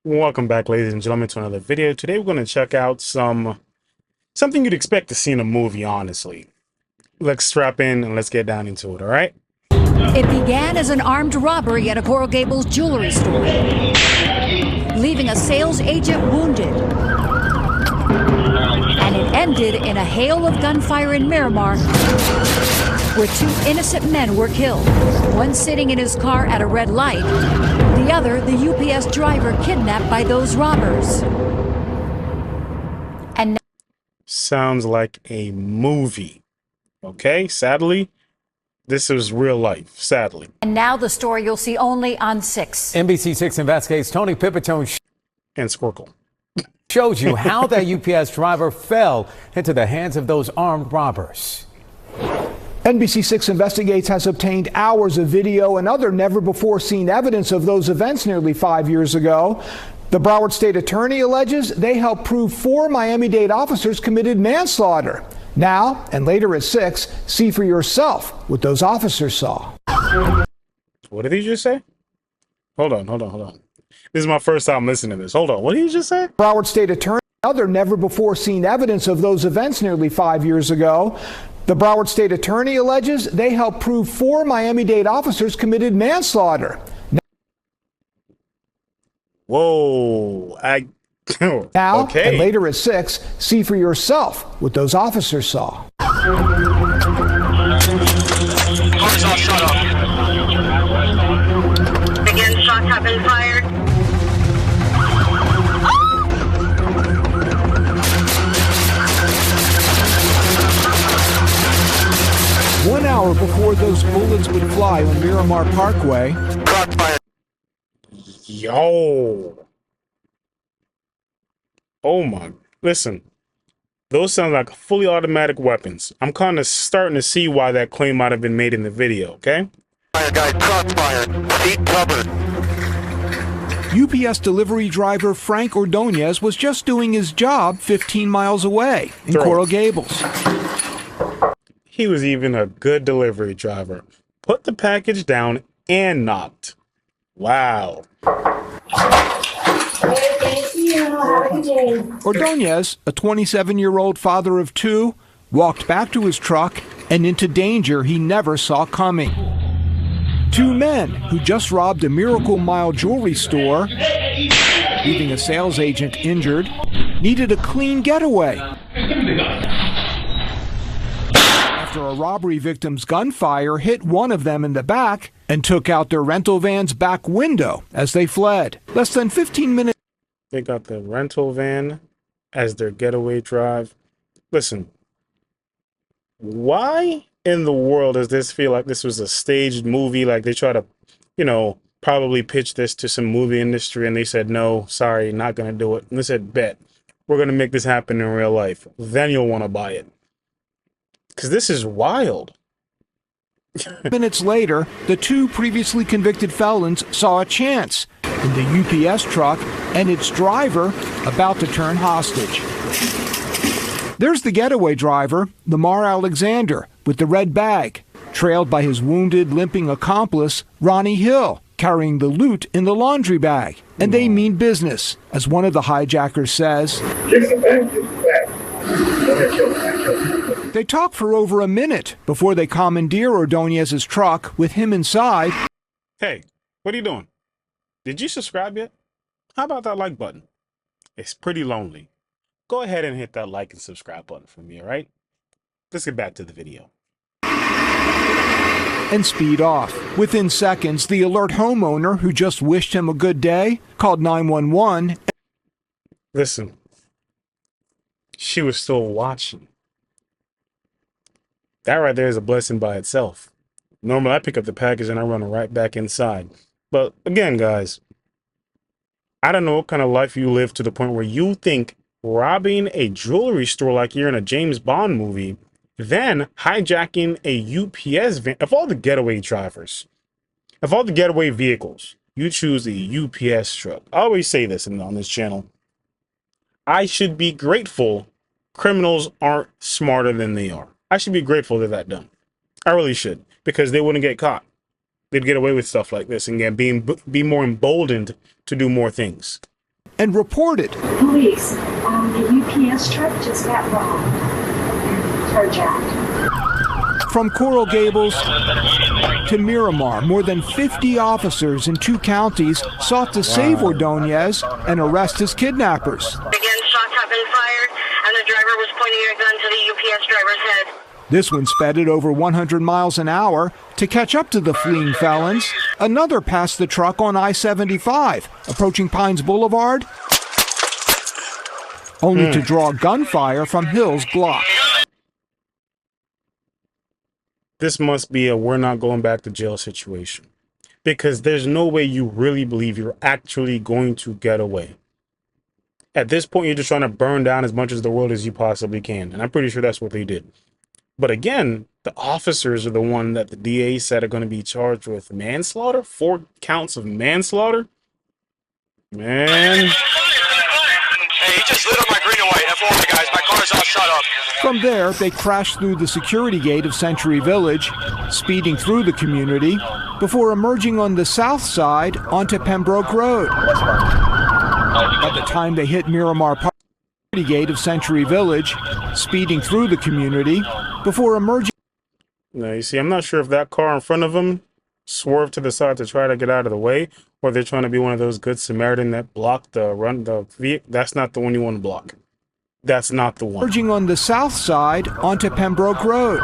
Welcome back, ladies and gentlemen, to another video. Today we're going to check out something you'd expect to see in a movie, honestly. Let's strap in and let's get down into it, all right? It began as an armed robbery at a Coral Gables jewelry store, leaving a sales agent wounded. And it ended in a hail of gunfire in Miramar, where two innocent men were killed. One sitting in his car at a red light, the other, the UPS driver, kidnapped by those robbers. And sounds like a movie, okay? Sadly, this is real life, sadly. And now the story you'll see only on 6. NBC6 investigates Tony Pipitone And Squircle. shows you how that UPS driver fell into the hands of those armed robbers. NBC6 Investigates has obtained hours of video and other never-before-seen evidence of those events nearly 5 years ago. The Broward State Attorney alleges they helped prove 4 Miami-Dade officers committed manslaughter. Now, and later at 6, see for yourself what those officers saw. What did he just say? Hold on. This is my first time listening to this. Hold on, what did he just say? Broward State Attorney other never-before-seen evidence of those events nearly 5 years ago. The Broward State Attorney alleges they helped prove 4 Miami-Dade officers committed manslaughter. Whoa, Now, okay. and later at 6, see for yourself what those officers saw. Again, shots have been fired. 1 hour before those bullets would fly on Miramar Parkway, Yo. Oh my, listen. Those sound like fully automatic weapons. I'm kind of starting to see why that claim might have been made in the video, okay? UPS delivery driver Frank Ordonez was just doing his job 15 miles away in Coral Gables. He was even a good delivery driver. Put the package down and knocked. Wow. Ordonez, a 27-year-old father of 2, walked back to his truck and into danger he never saw coming. 2 men who just robbed a Miracle Mile jewelry store, leaving a sales agent injured, needed a clean getaway after a robbery victim's gunfire hit one of them in the back and took out their rental van's back window as they fled. Less than 15 minutes. They got the rental van as their getaway drive. Listen, why in the world does this feel like this was a staged movie? Like they try to, probably pitch this to some movie industry and they said, no, sorry, not going to do it. And they said, bet, we're going to make this happen in real life. Then you'll want to buy it. Because this is wild. Minutes later, the 2 previously convicted felons saw a chance in the UPS truck and its driver about to turn hostage. There's the getaway driver, Lamar Alexander, with the red bag, trailed by his wounded, limping accomplice, Ronnie Hill, carrying the loot in the laundry bag. And they mean business, as one of the hijackers says. They talk for over a minute before they commandeer Ordonez's truck with him inside. Hey, what are you doing? Did you subscribe yet? How about that like button? It's pretty lonely. Go ahead and hit that like and subscribe button for me, all right? Let's get back to the video. And speed off. Within seconds, the alert homeowner who just wished him a good day called 911. Listen, she was still watching. That right there is a blessing by itself. Normally, I pick up the package and I run right back inside. But again, guys, I don't know what kind of life you live to the point where you think robbing a jewelry store like you're in a James Bond movie, then hijacking a UPS van. Of all the getaway drivers, of all the getaway vehicles, you choose a UPS truck. I always say this on this channel. I should be grateful criminals aren't smarter than they are. I should be grateful that that's done. I really should, because they wouldn't get caught. They'd get away with stuff like this and be more emboldened to do more things. and reported. Police, the UPS truck just got robbed. Carjacked. From Coral Gables to Miramar, more than 50 officers in 2 counties sought to save Ordonez and arrest his kidnappers. Again, shots have been fired, and the driver was pointing a gun to the UPS driver's head. This one sped at over 100 miles an hour to catch up to the fleeing felons. Another passed the truck on I-75, approaching Pines Boulevard, only to draw gunfire from Hill's Glock. This must be a we're not going back to jail situation, because there's no way you really believe you're actually going to get away. At this point, you're just trying to burn down as much of the world as you possibly can, and I'm pretty sure that's what they did. But again, the officers are the one that the DA said are going to be charged with manslaughter, 4 counts of manslaughter. Man. Hey, he just lit up my green and white. FYI, guys, my car's all shut up. From there, they crashed through the security gate of Century Village, speeding through the community, before emerging on the south side onto Pembroke Road. By the time they hit Miramar Park, gate of Century Village, speeding through the community, before emerging. Now, you see, I'm not sure if that car in front of them swerved to the side to try to get out of the way, or they're trying to be one of those good Samaritan that block the vehicle. That's not the one you want to block. That's not the one. Emerging on the south side onto Pembroke Road.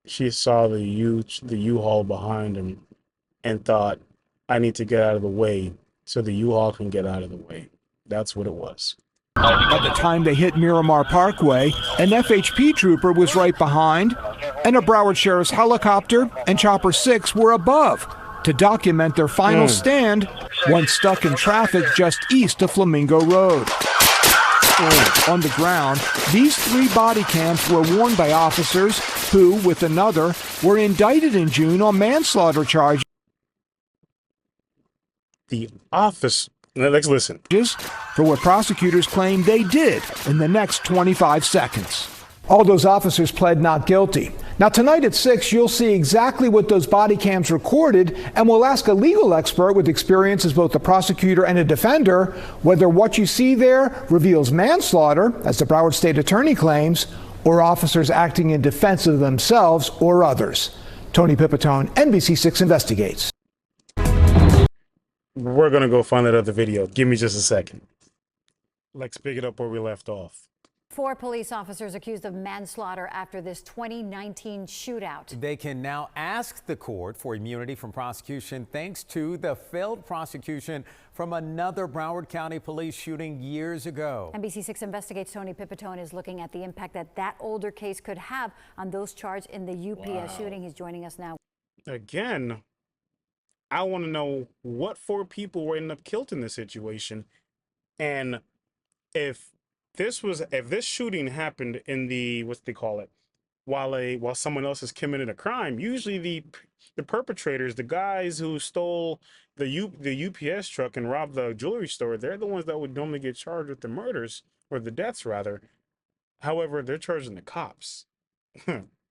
She saw the U-Haul behind him and thought, I need to get out of the way so the U-Haul can get out of the way. That's what it was. By the time they hit Miramar Parkway, an FHP trooper was right behind, and a Broward Sheriff's helicopter and Chopper 6 were above to document their final stand, once stuck in traffic just east of Flamingo Road. On the ground, these 3 body cams were worn by officers who, with another, were indicted in June on manslaughter charges. The office. Let's listen. For what prosecutors claim they did in the next 25 seconds. All those officers pled not guilty. Now tonight at 6, you'll see exactly what those body cams recorded, and we'll ask a legal expert with experience as both a prosecutor and a defender whether what you see there reveals manslaughter, as the Broward State Attorney claims, or officers acting in defense of themselves or others. Tony Pipitone, NBC6 Investigates. We're going to go find that other video. Give me just a second. Let's pick it up where we left off. 4 police officers accused of manslaughter after this 2019 shootout. They can now ask the court for immunity from prosecution thanks to the failed prosecution from another Broward County police shooting years ago. NBC6 Investigates Tony Pipitone is looking at the impact that older case could have on those charged in the UPS shooting. He's joining us now. Again, I want to know what 4 people were ended up killed in this situation, and if this shooting happened in the while someone else is committing a crime, usually the perpetrators, the guys who stole the UPS truck and robbed the jewelry store, they're the ones that would normally get charged with the murders or the deaths rather. However, they're charging the cops.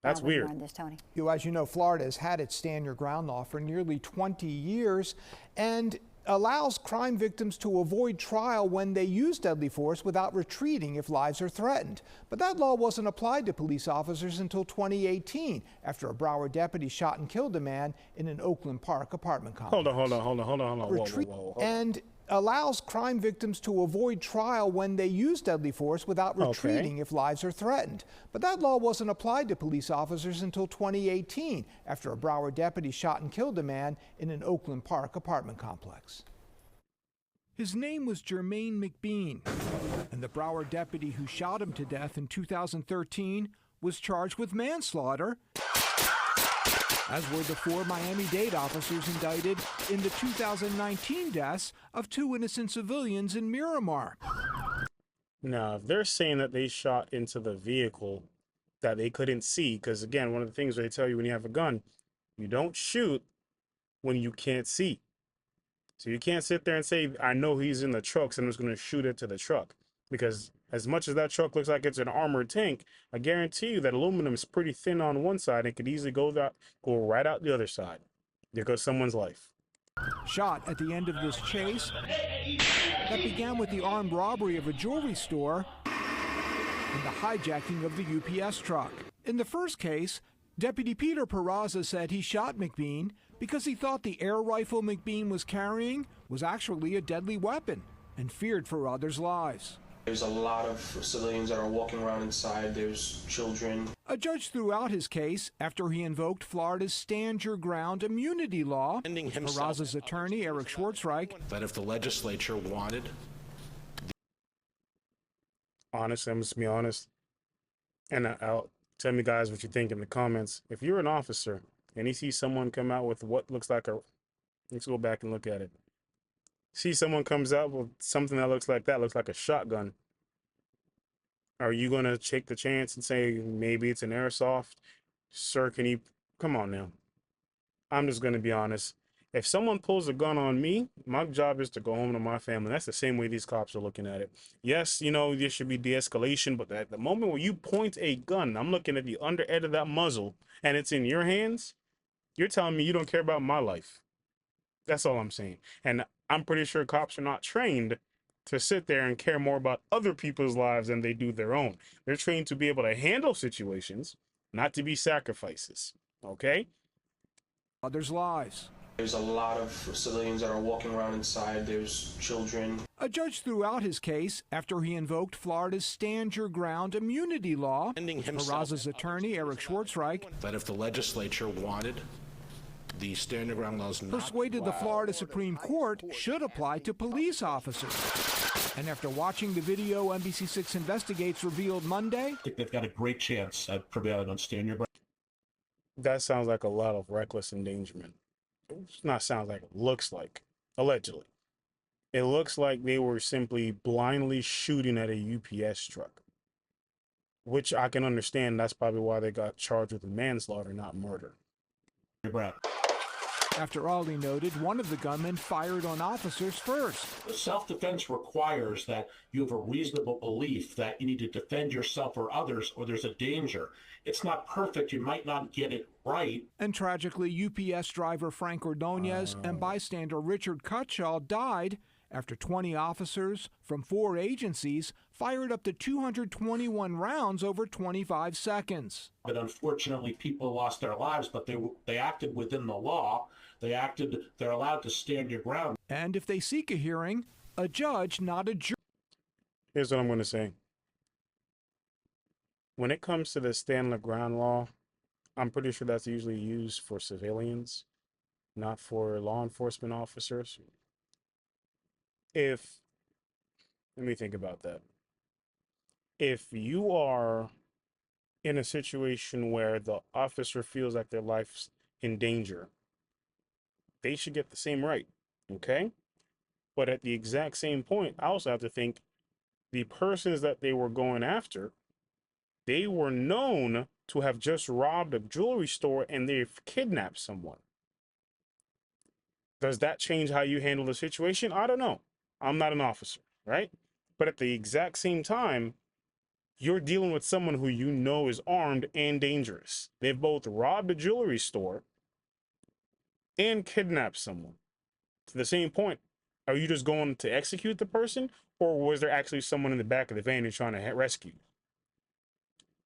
That's weird. This, Tony. As you know, Florida has had its stand your ground law for nearly 20 years and allows crime victims to avoid trial when they use deadly force without retreating if lives are threatened. But that law wasn't applied to police officers until 2018 after a Broward deputy shot and killed a man in an Oakland Park apartment complex. Hold on. Whoa. And allows crime victims to avoid trial when they use deadly force without retreating if lives are threatened. But that law wasn't applied to police officers until 2018 after a Broward deputy shot and killed a man in an Oakland Park apartment complex. His name was Jermaine McBean, and the Broward deputy who shot him to death in 2013 was charged with manslaughter, as were the 4 Miami-Dade officers indicted in the 2019 deaths of 2 innocent civilians in Miramar. Now, if they're saying that they shot into the vehicle that they couldn't see, because again, one of the things they tell you when you have a gun, you don't shoot when you can't see. So you can't sit there and say, I know he's in the truck, so I'm just going to shoot it to the truck. Because as much as that truck looks like it's an armored tank, I guarantee you that aluminum is pretty thin on one side and could easily go right out the other side. There goes someone's life. shot at the end of this chase that began with the armed robbery of a jewelry store and the hijacking of the UPS truck. In the first case, Deputy Peter Peraza said he shot McBean because he thought the air rifle McBean was carrying was actually a deadly weapon and feared for others' lives. There's a lot of civilians that are walking around inside. There's children. A judge threw out his case after he invoked Florida's Stand Your Ground immunity law. Peraza's attorney, Eric Schwartzreich, that if the legislature wanted... Honestly, I'm just be honest. And I'll tell me guys what you think in the comments. If you're an officer and you see someone come out with what looks like a... Let's go back and look at it. See someone comes out with something that looks like a shotgun. Are you going to take the chance and say maybe it's an airsoft? Sir, can you... Come on now. I'm just going to be honest. If someone pulls a gun on me, my job is to go home to my family. That's the same way these cops are looking at it. Yes, you know, there should be de-escalation, but at the moment where you point a gun, I'm looking at the under edge of that muzzle, and it's in your hands, you're telling me you don't care about my life. That's all I'm saying. And I'm pretty sure cops are not trained to sit there and care more about other people's lives than they do their own. They're trained to be able to handle situations, not to be sacrifices. Okay? others' lives. There's a lot of civilians that are walking around inside. There's children. A judge threw out his case after he invoked Florida's Stand Your Ground immunity law. Peraza's attorney, Eric Schwartzreich, that if the legislature wanted the Stand Your Ground laws not persuaded the Florida Supreme Court should apply to police officers. And after watching the video NBC6 Investigates revealed Monday, I think they've got a great chance at prevailing on Stand Your Ground. That sounds like a lot of reckless endangerment. It's not sounds like, it looks like, allegedly. It looks like they were simply blindly shooting at a UPS truck, which I can understand. That's probably why they got charged with manslaughter, not murder. After all, he noted, one of the gunmen fired on officers first. Self-defense requires that you have a reasonable belief that you need to defend yourself or others, or there's a danger. It's not perfect. You might not get it right. And tragically, UPS driver Frank Ordonez and bystander Richard Cutshall died after 20 officers from 4 agencies fired up to 221 rounds over 25 seconds. But unfortunately, people lost their lives, but they acted within the law. They're allowed to stand your ground. And if they seek a hearing, a judge, not a jury. Here's what I'm going to say. When it comes to the stand your ground law, I'm pretty sure that's usually used for civilians, not for law enforcement officers. Let me think about that. If you are in a situation where the officer feels like their life's in danger, they should get the same right, okay? But at the exact same point, I also have to think the persons that they were going after, they were known to have just robbed a jewelry store and they've kidnapped someone. Does that change how you handle the situation? I don't know. I'm not an officer, right? But at the exact same time, you're dealing with someone who you know is armed and dangerous. They've both robbed a jewelry store and kidnapped someone. To the same point, are you just going to execute the person, or was there actually someone in the back of the van you're trying to rescue?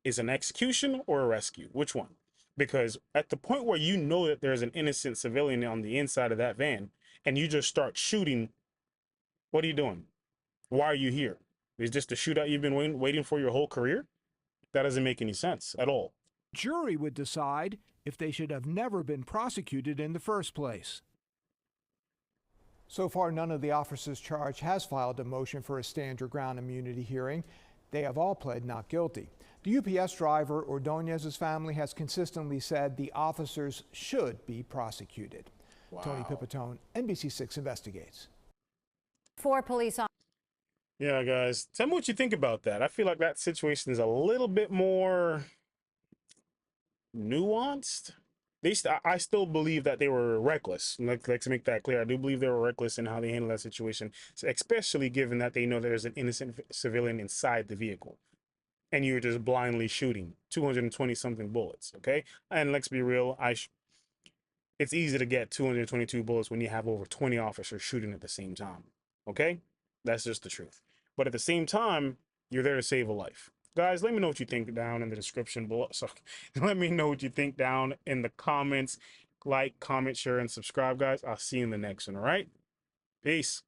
Is an execution or a rescue? Which one? Because at the point where you know that there's an innocent civilian on the inside of that van and you just start shooting, what are you doing? Why are you here? Is this the shootout you've been waiting for your whole career? That doesn't make any sense at all. Jury would decide if they should have never been prosecuted in the first place. So far, none of the officers charged has filed a motion for a stand your ground immunity hearing. They have all pled not guilty. The UPS driver Ordonez's family has consistently said the officers should be prosecuted. Wow. Tony Pipitone, NBC6 Investigates. 4 police officers. Yeah, guys, tell me what you think about that. I feel like that situation is a little bit more nuanced. I still believe that they were reckless. Let's make that clear. I do believe they were reckless in how they handled that situation, especially given that they know there's an innocent civilian inside the vehicle and you're just blindly shooting 220 something bullets. Okay. And let's be real. it's easy to get 222 bullets when you have over 20 officers shooting at the same time. Okay? That's just the truth. But at the same time, you're there to save a life. Guys, let me know what you think down in the description below. So let me know what you think down in the comments. Like, comment, share, and subscribe, guys. I'll see you in the next one, all right? Peace.